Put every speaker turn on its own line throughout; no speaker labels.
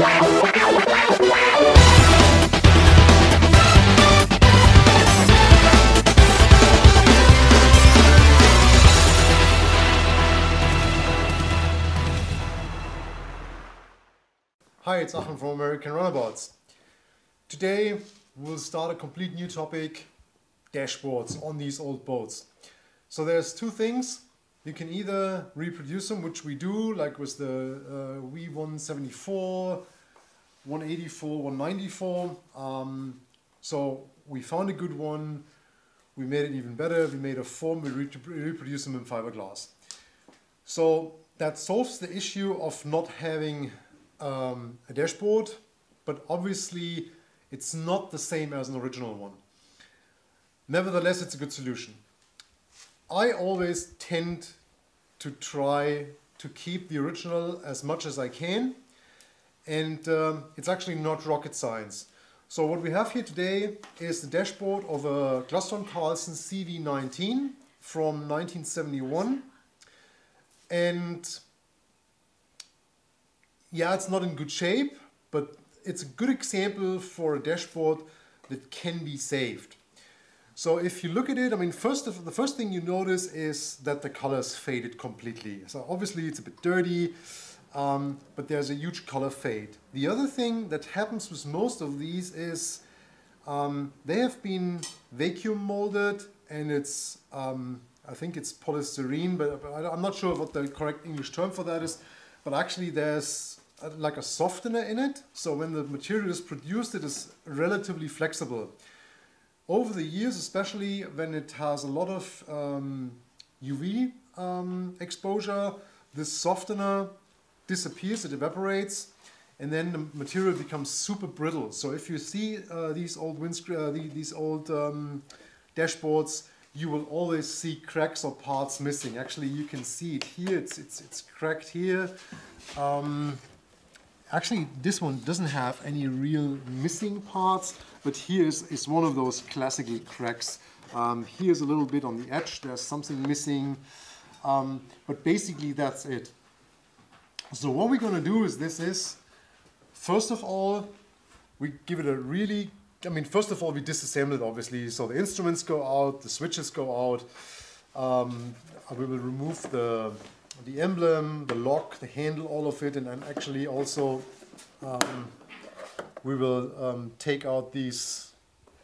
Hi, it's Achim from American Runabouts. Today we'll start a complete new topic, dashboards on these old boats. So there's two things. You can either reproduce them, which we do, like with the V174, 184, 194. So we found a good one, we made it even better, we made a form, we reproduce them in fiberglass. So that solves the issue of not having a dashboard, but obviously it's not the same as an original one. Nevertheless, it's a good solution. I always tend to try to keep the original as much as I can, and it's actually not rocket science. So what we have here today is the dashboard of a Glastron Carlsen CV19 from 1971, and yeah, it's not in good shape, but it's a good example for a dashboard that can be saved. So if you look at it, I mean, the first thing you notice is that the color's faded completely. So obviously it's a bit dirty, but there's a huge color fade. The other thing that happens with most of these is they have been vacuum molded, and it's, I think it's polystyrene, but I'm not sure what the correct English term for that is. But actually there's like a softener in it, so when the material is produced it is relatively flexible. Over the years, especially when it has a lot of UV exposure, this softener disappears, it evaporates, and then the material becomes super brittle. So if you see these old dashboards, you will always see cracks or parts missing. Actually, you can see it here, it's cracked here. Actually, this one doesn't have any real missing parts, but here is one of those classical cracks. Here's a little bit on the edge, there's something missing, but basically that's it. So what we're going to do is first of all, we give it a really, first of all we disassemble it obviously, so the instruments go out, the switches go out, we will remove the emblem, the lock, the handle, all of it, and then actually also we will take out these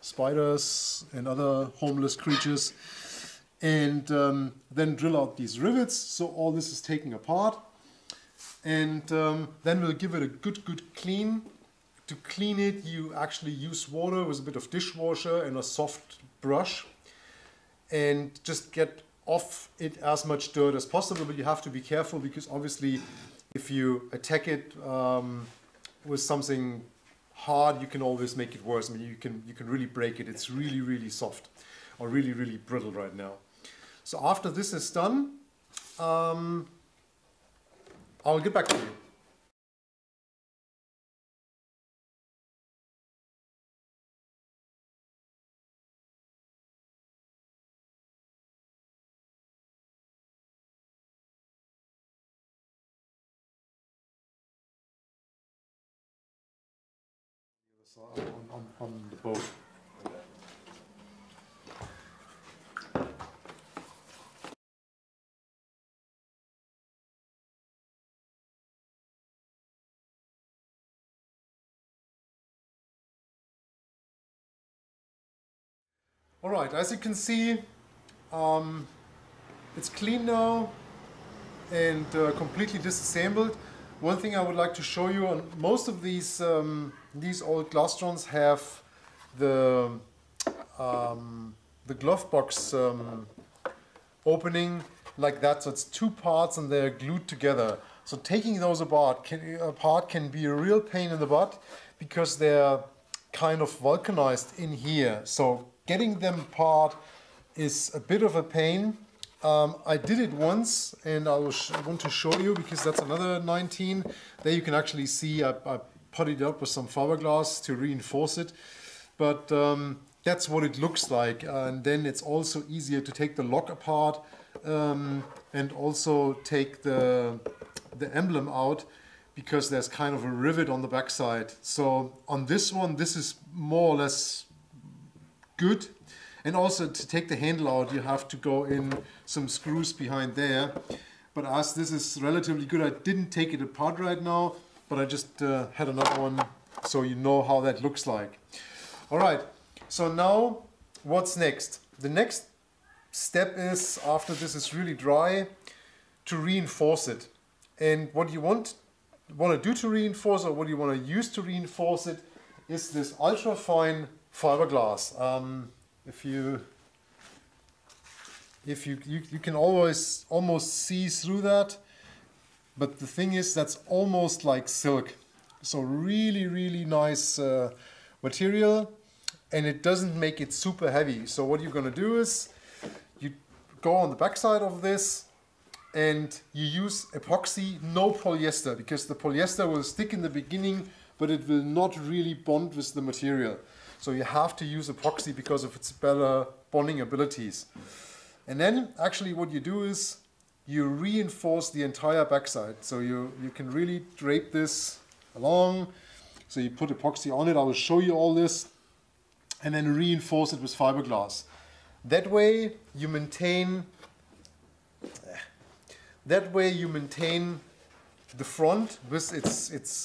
spiders and other homeless creatures, and then drill out these rivets, so all this is taken apart, and then we'll give it a good clean. To clean it, you actually use water with a bit of dishwasher and a soft brush, and just get off it as much dirt as possible, but you have to be careful because obviously if you attack it with something hard, you can always make it worse. I mean, you can really break it. It's really soft or really brittle right now. So after this is done, I'll get back to you. On the boat. All right, as you can see, it's clean now and completely disassembled. One thing I would like to show you, on most of these old Glastrons have the glove box opening like that, so it's two parts and they're glued together. So taking those apart can be a real pain in the butt because they're kind of vulcanized in here. So getting them apart is a bit of a pain. I did it once and I want to show you because that's another 19. There you can actually see I puttied up with some fiberglass to reinforce it. But that's what it looks like, and then it's also easier to take the lock apart and also take the emblem out, because there's kind of a rivet on the backside. So on this one, this is more or less good. And also to take the handle out, you have to go in some screws behind there. But as this is relatively good, I didn't take it apart right now, but I just had another one so you know how that looks like. All right, so now what's next? The next step is, after this is really dry, to reinforce it. And what you want to do to reinforce, or what you want to use to reinforce it, is this ultra fine fiberglass. If you can always almost see through that, but the thing is that's almost like silk. So really nice material, and it doesn't make it super heavy. So what you're gonna do is you go on the backside of this and you use epoxy, no polyester, because the polyester will stick in the beginning, but it will not really bond with the material. So you have to use epoxy because of its better bonding abilities. And then actually what you do is you reinforce the entire backside. So you can really drape this along. So you put epoxy on it, I will show you all this, and then reinforce it with fiberglass. That way you maintain the front with its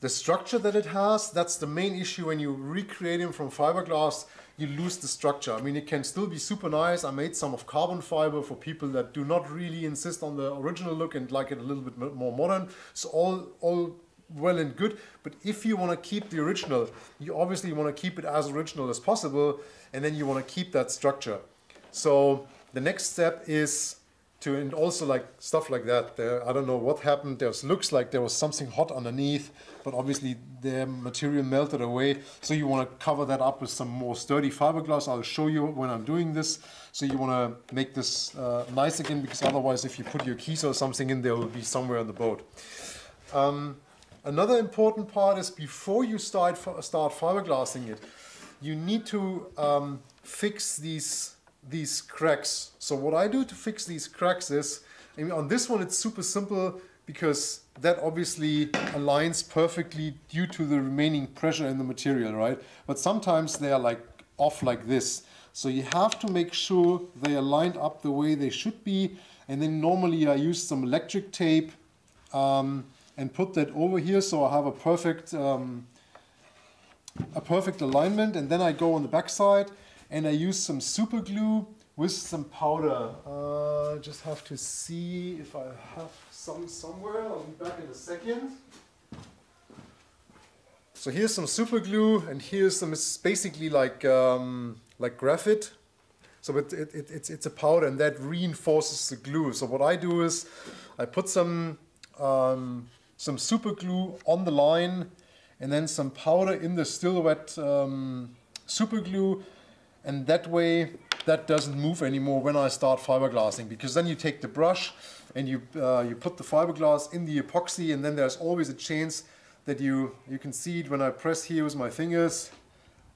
the structure that it has. That's the main issue when you recreate them from fiberglass. You lose the structure. I mean, it can still be super nice. I made some of carbon fiber for people that do not really insist on the original look and like it a little bit more modern. So all well and good. But if you want to keep the original, you obviously want to keep it as original as possible, and then you want to keep that structure. So the next step is to, and also like stuff like that. I don't know what happened. Looks like there was something hot underneath, but obviously the material melted away. So you want to cover that up with some more sturdy fiberglass. I'll show you when I'm doing this. So you want to make this nice again, because otherwise if you put your keys or something in, there will be somewhere on the boat. Another important part is before you start fiberglassing it, you need to fix these cracks. So what I do to fix these cracks is, I mean, on this one it's super simple, because that obviously aligns perfectly due to the remaining pressure in the material, right? But sometimes they are like off like this. So you have to make sure they are lined up the way they should be. And then normally I use some electric tape and put that over here, so I have a perfect alignment. And then I go on the back side and I use some super glue with some powder. Just have to see if I have some somewhere. I'll be back in a second. So here's some super glue, and here's some. It's basically like graphite. So it's a powder, and that reinforces the glue. So what I do is I put some super glue on the line, and then some powder in the still wet super glue, and that way that doesn't move anymore when I start fiberglassing, because then you take the brush and you put the fiberglass in the epoxy, and then there's always a chance that you can see it when I press here with my fingers.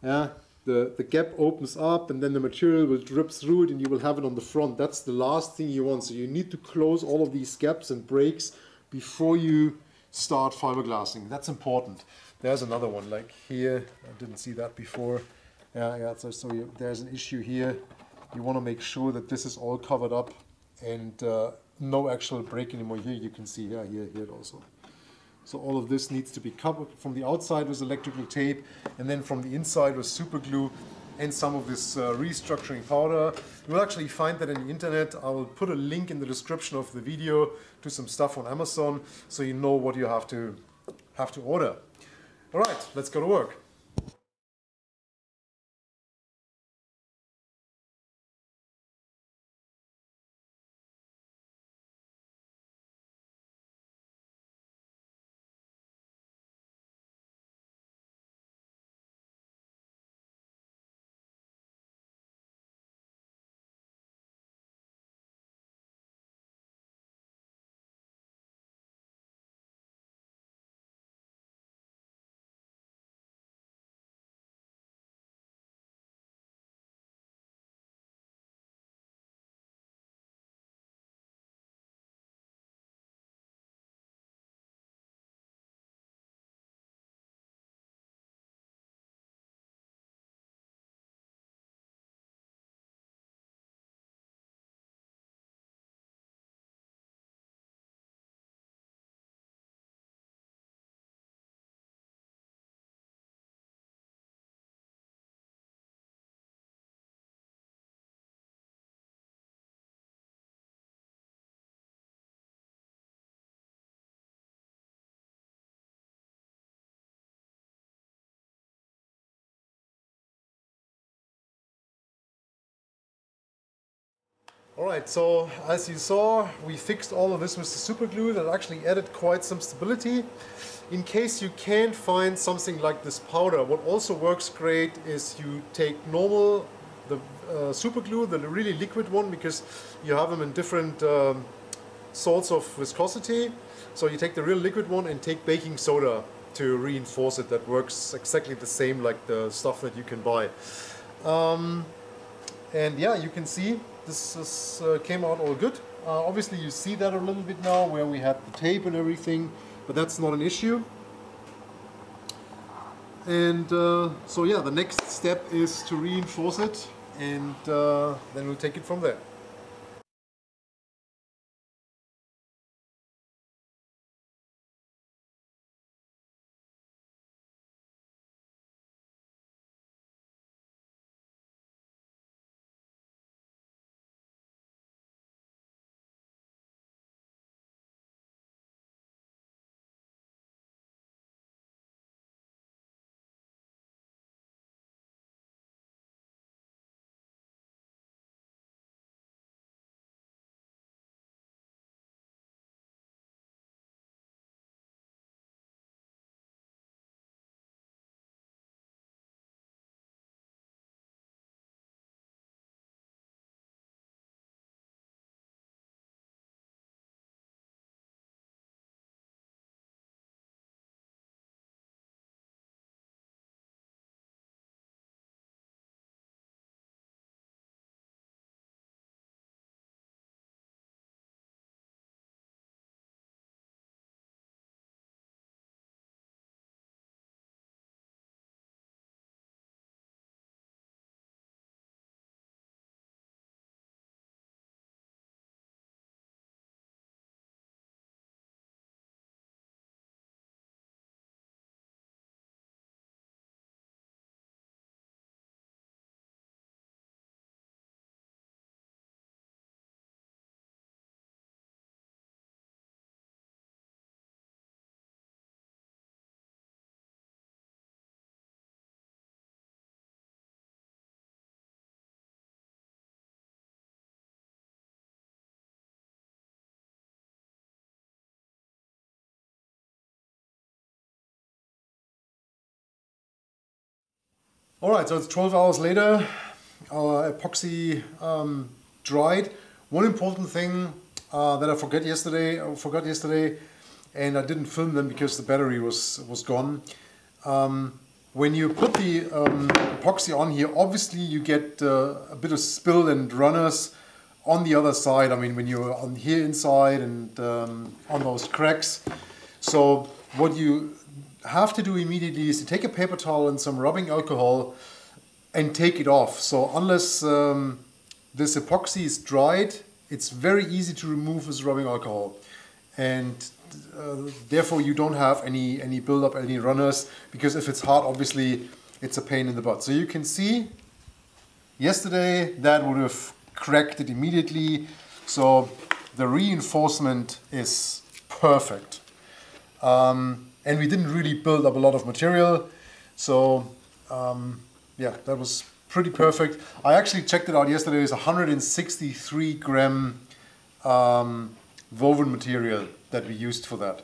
Yeah, the gap opens up, and then the material will drip through it, and you will have it on the front. That's the last thing you want. So you need to close all of these gaps and breaks before you start fiberglassing. That's important. There's another one like here. I didn't see that before. Yeah. So there's an issue here. You want to make sure that this is all covered up and no actual break anymore. Here you can see, here also. So all of this needs to be covered from the outside with electrical tape, and then from the inside with super glue and some of this restructuring powder. You will actually find that on the internet. I will put a link in the description of the video to some stuff on Amazon, so you know what you have to order. All right, let's go to work. Alright, so as you saw, we fixed all of this with the super glue that actually added quite some stability. In case you can't find something like this powder, what also works great is you take normal, the super glue, the really liquid one, because you have them in different sorts of viscosity. So you take the real liquid one and take baking soda to reinforce it. That works exactly the same like the stuff that you can buy. And yeah, you can see this came out all good. Obviously you see that a little bit now where we had the tape and everything, but that's not an issue. And so yeah, the next step is to reinforce it, and then we'll take it from there. Alright, so it's 12 hours later, our epoxy dried. One important thing that I forgot yesterday, and I didn't film them because the battery was gone. When you put the epoxy on here, obviously you get a bit of spill and runners on the other side. I mean, when you're on here inside and on those cracks. So what you have to do immediately is to take a paper towel and some rubbing alcohol and take it off. So unless this epoxy is dried, it's very easy to remove with rubbing alcohol, and therefore you don't have any build-up, any runners, because if it's hard, obviously it's a pain in the butt. So you can see yesterday that would have cracked it immediately. So the reinforcement is perfect. And we didn't really build up a lot of material. So yeah, that was pretty perfect. I actually checked it out yesterday. It's 163 gram woven material that we used for that.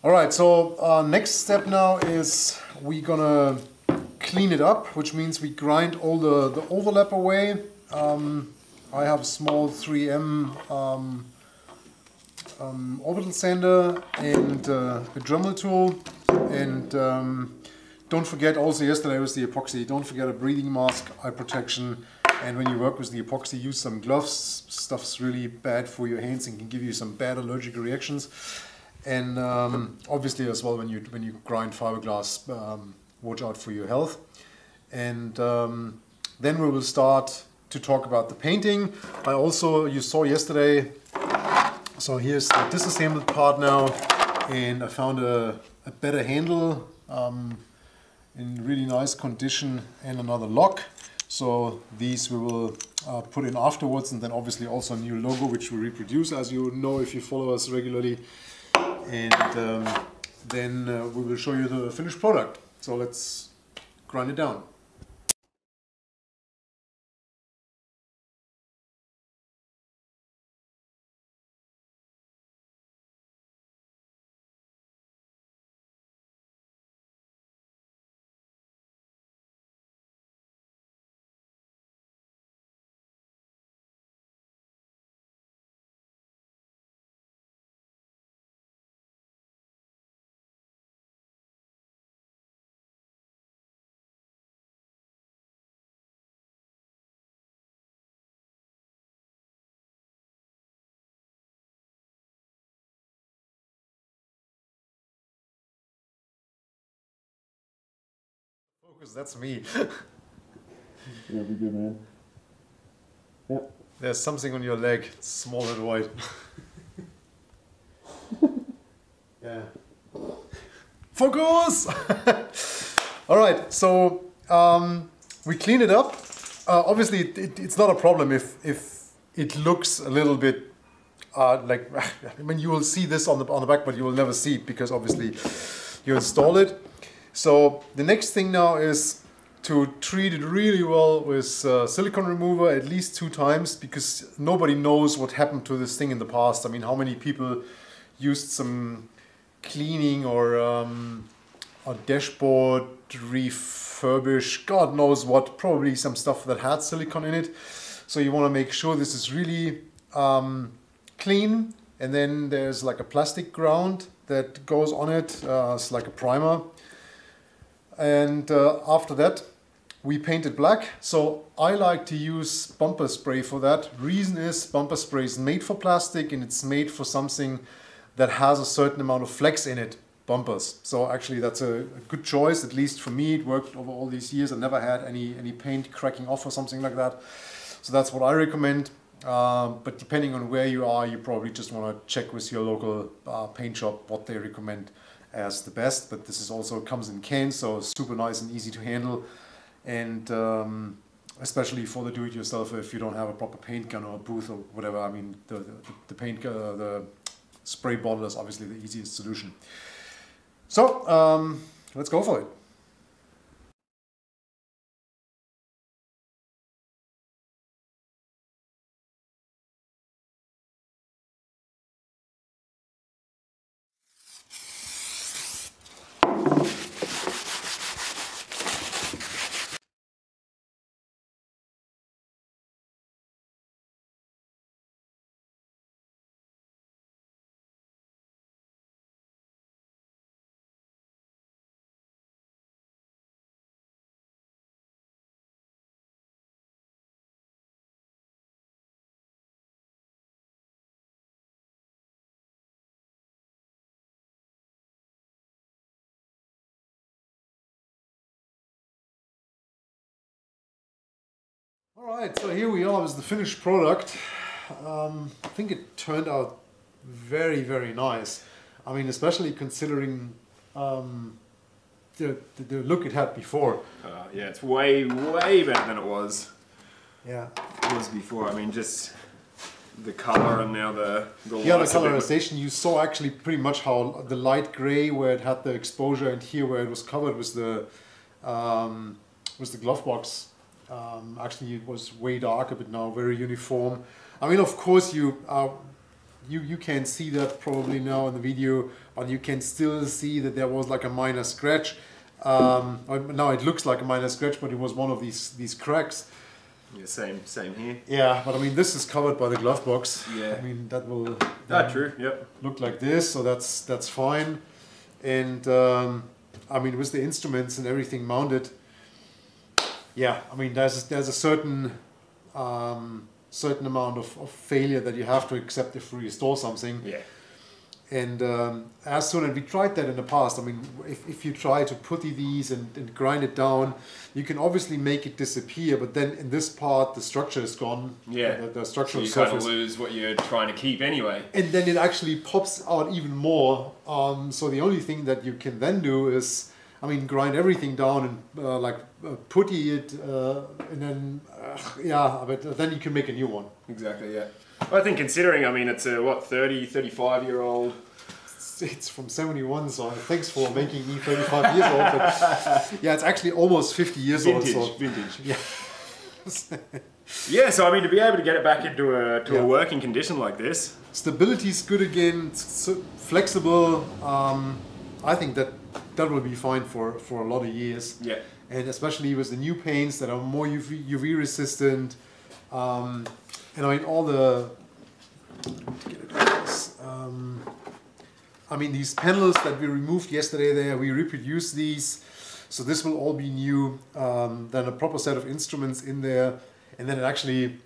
All right, so next step now is we're gonna clean it up, which means we grind all the overlap away. I have a small 3M orbital sander and a Dremel tool, and don't forget, also yesterday was the epoxy, don't forget a breathing mask, eye protection, and when you work with the epoxy, use some gloves. Stuff's really bad for your hands and can give you some bad allergic reactions. And obviously as well, when you grind fiberglass, watch out for your health. And then we will start to talk about the painting. You saw yesterday, so here's the disassembled part now, and I found a better handle in really nice condition and another lock. So these we will put in afterwards, and then obviously also a new logo which we reproduce, as you know if you follow us regularly. And then we will show you the finished product. So let's grind it down. Focus, that's me.
Yeah, be good, man. Yep.
There's something on your leg, it's small and white. Yeah. Focus! Alright, so we clean it up. Obviously, it's not a problem if it looks a little bit like, I mean, you will see this on the back, but you will never see it because obviously you install it. So the next thing now is to treat it really well with silicone remover at least 2 times, because nobody knows what happened to this thing in the past. I mean, how many people used some cleaning or a dashboard refurbish, God knows what, probably some stuff that had silicone in it. So you want to make sure this is really clean, and then there's like a plastic ground that goes on it. It's like a primer. And after that, we paint it black. So I like to use bumper spray for that. Reason is bumper spray is made for plastic, and it's made for something that has a certain amount of flex in it, bumpers. So actually that's a good choice, at least for me. It worked over all these years. I never had any paint cracking off or something like that. So that's what I recommend. But depending on where you are, you probably just want to check with your local paint shop what they recommend as the best. But this is also comes in cans, so super nice and easy to handle. And especially for the do-it-yourselfer, if you don't have a proper paint gun or a booth or whatever, I mean, the paint the spray bottle is obviously the easiest solution. So let's go for it. Alright, so here we are with the finished product. I think it turned out very, very nice. I mean, especially considering the look it had before.
Yeah, it's way, way better than it was.
Yeah.
It was before. I mean, just the color and now the
Yeah, the colorization. You saw actually pretty much how the light gray where it had the exposure, and here where it was covered with the glove box. Actually, it was way darker, but now very uniform. I mean, of course, you can see that probably now in the video, but you can still see that there was like a minor scratch. Now it looks like a minor scratch, but it was one of these cracks.
Yeah, same here.
Yeah, but I mean, this is covered by the glove box.
Yeah.
I mean, that will
True. Yep.
look like this, so that's fine. And I mean, with the instruments and everything mounted, yeah, I mean, there's a certain amount of failure that you have to accept if you restore something.
Yeah.
And as soon as we tried that in the past, I mean, if you try to putty these and grind it down, you can obviously make it disappear, but then in this part the structure is gone.
Yeah.
The structural
so you
surface.
kind of lose what you're trying to keep anyway.
And then it actually pops out even more. So the only thing that you can then do is, I mean, grind everything down and putty it, and then yeah, but then you can make a new one.
Exactly. Yeah. Well, I think considering, I mean, it's a what 35-year-old.
It's from 71, so thanks for making me 35 years old. But yeah, it's actually almost 50 years old. So.
Vintage.
Yeah.
Yeah, so I mean, to be able to get it back into a working condition like this.
Stability is good again, it's so flexible. I think that will be fine for a lot of years.
Yeah.
And especially with the new paints that are more UV resistant. And I mean, all the... I mean, these panels that we removed yesterday there, we reproduced these. So this will all be new. Then a proper set of instruments in there. And then it actually,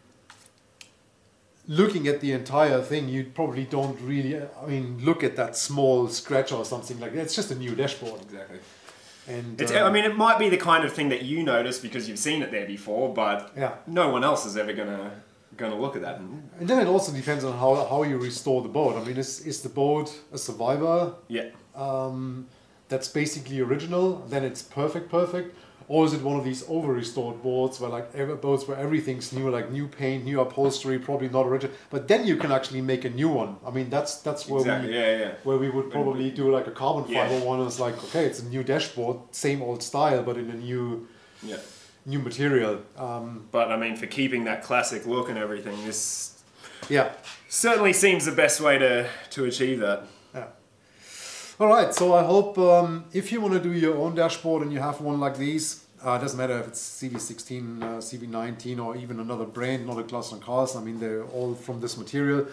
looking at the entire thing, you probably don't really, I mean, look at that small scratch or something like that. It's just a new dashboard.
Exactly.
And
I mean, it might be the kind of thing that you notice because you've seen it there before, but
yeah.
no one else is ever gonna look at that.
And then it also depends on how you restore the boat. I mean, is the boat a survivor?
Yeah.
That's basically original, then it's perfect. Or is it one of these over-restored boats where boats where everything's new, like new paint, new upholstery, probably not original. But then you can actually make a new one. I mean, that's where
exactly.
where we would probably do like a carbon fiber
Yeah.
one. It's like, okay, it's a new dashboard, same old style, but in a new material.
But I mean, for keeping that classic look and everything, this
Yeah.
certainly seems the best way to achieve that.
Yeah. All right, so I hope if you want to do your own dashboard and you have one like these, it doesn't matter if it's CV16, CV19, or even another brand, not a Glasson Carlsen. I mean, they're all from this material.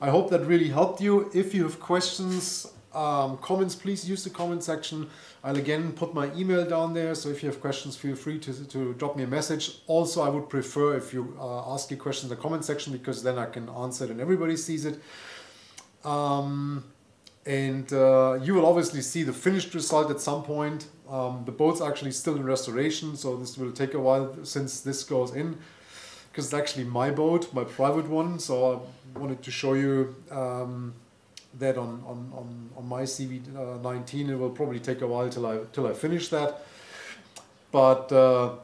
I hope that really helped you. If you have questions, comments, please use the comment section. I'll again put my email down there, so if you have questions, feel free to drop me a message. Also, I would prefer if you ask your question in the comment section, because then I can answer it and everybody sees it. And you will obviously see the finished result at some point. The boat's actually still in restoration, so this will take a while since this goes in, because it's actually my boat, my private one. So I wanted to show you that on my CV19. It will probably take a while till I finish that. But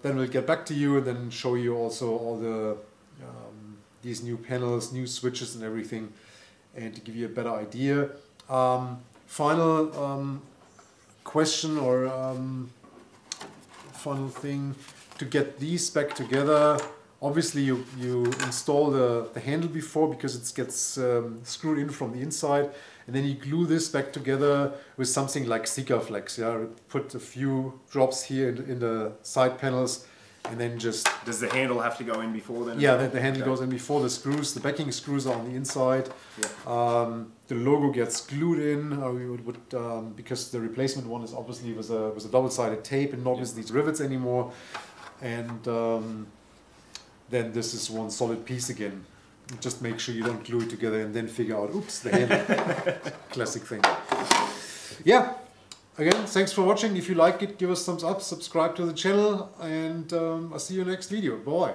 then we'll get back to you and then show you also all the these new panels, new switches and everything, and to give you a better idea. Final question or final thing to get these back together. Obviously you install the handle before, because it gets screwed in from the inside, and then you glue this back together with something like Sikaflex. Yeah, put a few drops here in the side panels, and then just...
Does the handle have to go in before then?
Yeah, the handle goes in before the screws. The backing screws are on the inside. Yeah. The logo gets glued in. Because the replacement one is obviously was a double-sided tape and not with these rivets anymore. And then this is one solid piece again. Just make sure you don't glue it together and then figure out, oops, the handle. Classic thing. Yeah. Again, thanks for watching. If you like it, give us thumbs up, subscribe to the channel, and I'll see you next video. Bye.